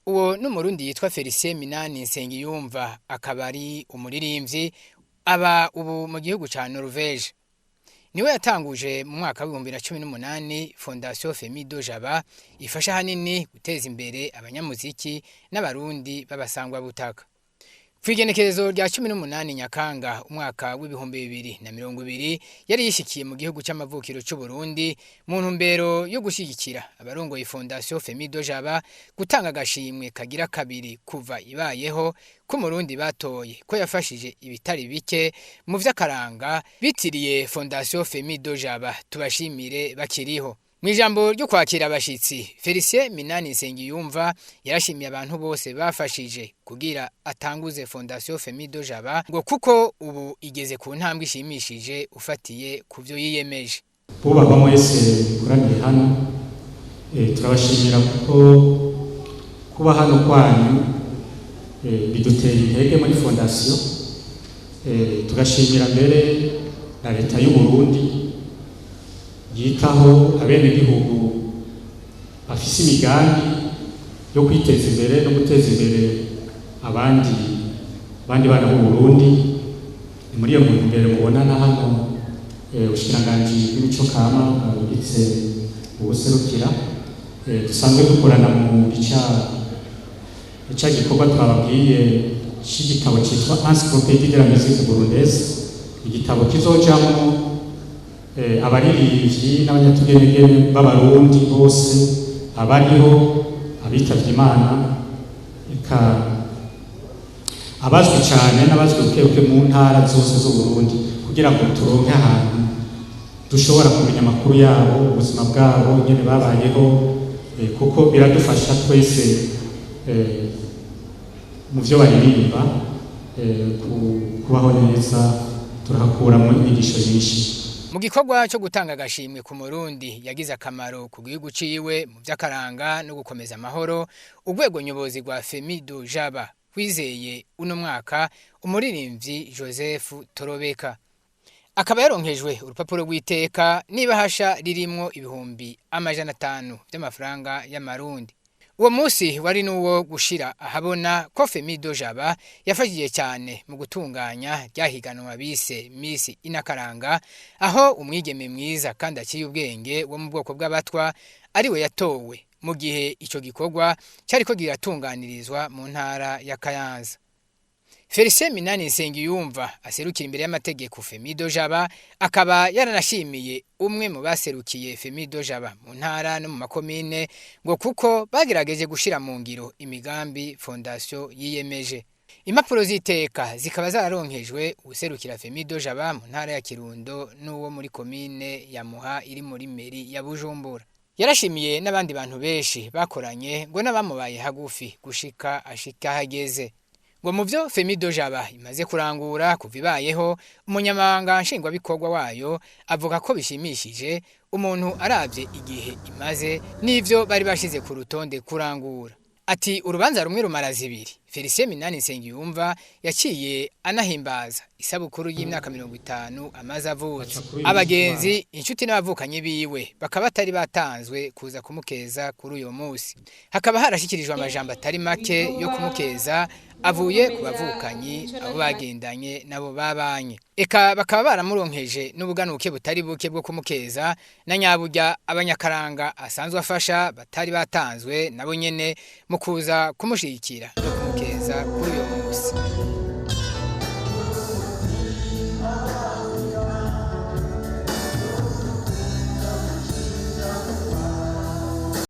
Uwo n'umurundi yitwa Felicien Minani Nsengiyumva akaba ari umuririmbyi aba ubu mu gihugu ca Norvège. Niwe yatanguje mu mwaka wa 2018 Fondation Femido Jaba ifasha hanini guteza imbere abanyamuziki n'abarundi babasangwa butaka. Kwigenekerezo rya 18 Nyakanga umwaka w'2020 yari yishikiye mu gihugu c'amavukiro c'u Burundi mu ntumbero yo gushigikira abarongoye Fondation Femido Jaba gutanga agashimwe kagira kabiri kuva ibayeho ko Murundi batoye ko yafashije ibitari bike mu vy'akaranga bitiriye Fondation Femido Jaba tubashimire bakiriho. Mwijambo ryo kwakira abashitsi Felicien Minani Nsengiyumva yarashimiye abantu bose bafashije kugira atanguze Fondation Femido Jaba ngo kuko ubu igeze ku ntambwe ishimishije ufatiye kuvyo yiyemeje. Bubaka mwese kuraniye hano turabashimira kuko kuba hano kwanyu bidutera intege muri Fondation tugashimira mbere na leta y'u Burundi yitaho abenegihugu bafise imigambi yo kwiteza imbere no guteza imbere abandi bana b'u Burundi. Muri iyo ntumbero mubonana hano ubushikiranganji bw'imico kama bwitse ubuserukira dusanzwe dukorana mu ica gikorwa twababwiye c'igitabo citwa Encyclopédie de la musique burundaise, igitabo kizojamwo abaririmbyi n'abanyatugenegene b'abarundi bose abariho abitavye Imana eka abazwi cyane n'abazwi bukebuke mu ntara zose z'u Burundi kugira ngo turonke ahantu dushobora kumenya amakuru yabo, ubuzima bwabo, ingene babayeho kuko biradufasha twese mu vyo baririmba kubaho neza, turahakuramo inyigisho nyinshi. Mu gikorwa cyo gutanga agashimwe ku Murundi yagize akamaro ku gihugu ciwe mu vy'akaranga no gukomeza amahoro, urwego nyobozi rwa Femido Jaba kwizeye uno mwaka umuririmbyi Joseph Torobeka akaba yaronkejwe urupapuro rw'iteka nibahasha ririmwo ibihumbi 500 by'amafaranga y'amarundi. Uwo musi wari nuwo gushira ahabona ko Femido Jaba yafashije cyane mu gutunganya ryahiganwa bise Miss Inakaranga, aho umwigeme mwiza kandi aciye ubwenge wo mu bwoko bw'abatwa ariwe yatowe mu gihe ico gikorwa cyariko giratunganirizwa mu ntara ya Kayanza. Felicien Minani Nsengiyumva aserukira imbere y'amategeko Femido Jaba akaba yaranashimiye umwe mu baserukiye Femido Jaba mu ntara no mu makomine ngo kuko bagerageje gushira mu ngiro imigambi Fondation yiyemeje. Impapuro z'iteka zikaba zararonkejwe userukira Femido Jaba mu ntara ya Kirundo n'uwo muri komine ya Muha iri muri meri ya Bujumbura. Yarashimiye n'abandi bantu benshi bakoranye ngo nabamubaye hagufi gushika ashika hageze. Ngo muvyo Femido Jaba imaze kurangura kuvibayeho, umunyamabanga nshingwabikorwa wayo avuga ko bishimishije umuntu aravye igihe imaze n'ivyo bari bashize ku rutonde kurangura. Ati urubanza rumwe rumara zibiri. Felicien Minani Nsengiyumva yaciye anahimbaza isabukuru y'imyaka 50 amaze avutse. Abagenzi inshuti n'abavukanye biwe bakaba batari batanzwe kuza kumukeza kuri uyo musi. Hakaba harashikirijwe amajambo atari make yo kumukeza avuye ku bavukanyi abo bagendanye nabo babanye. Eka bakaba baramuronkeje n'ubuganuke butari buke bwo kumukeza na nyaburya abanyakaranga asanzwe afasha batari batanzwe nabo nyene mu kuza kumushigikira no kumukeza kuri uyo musi.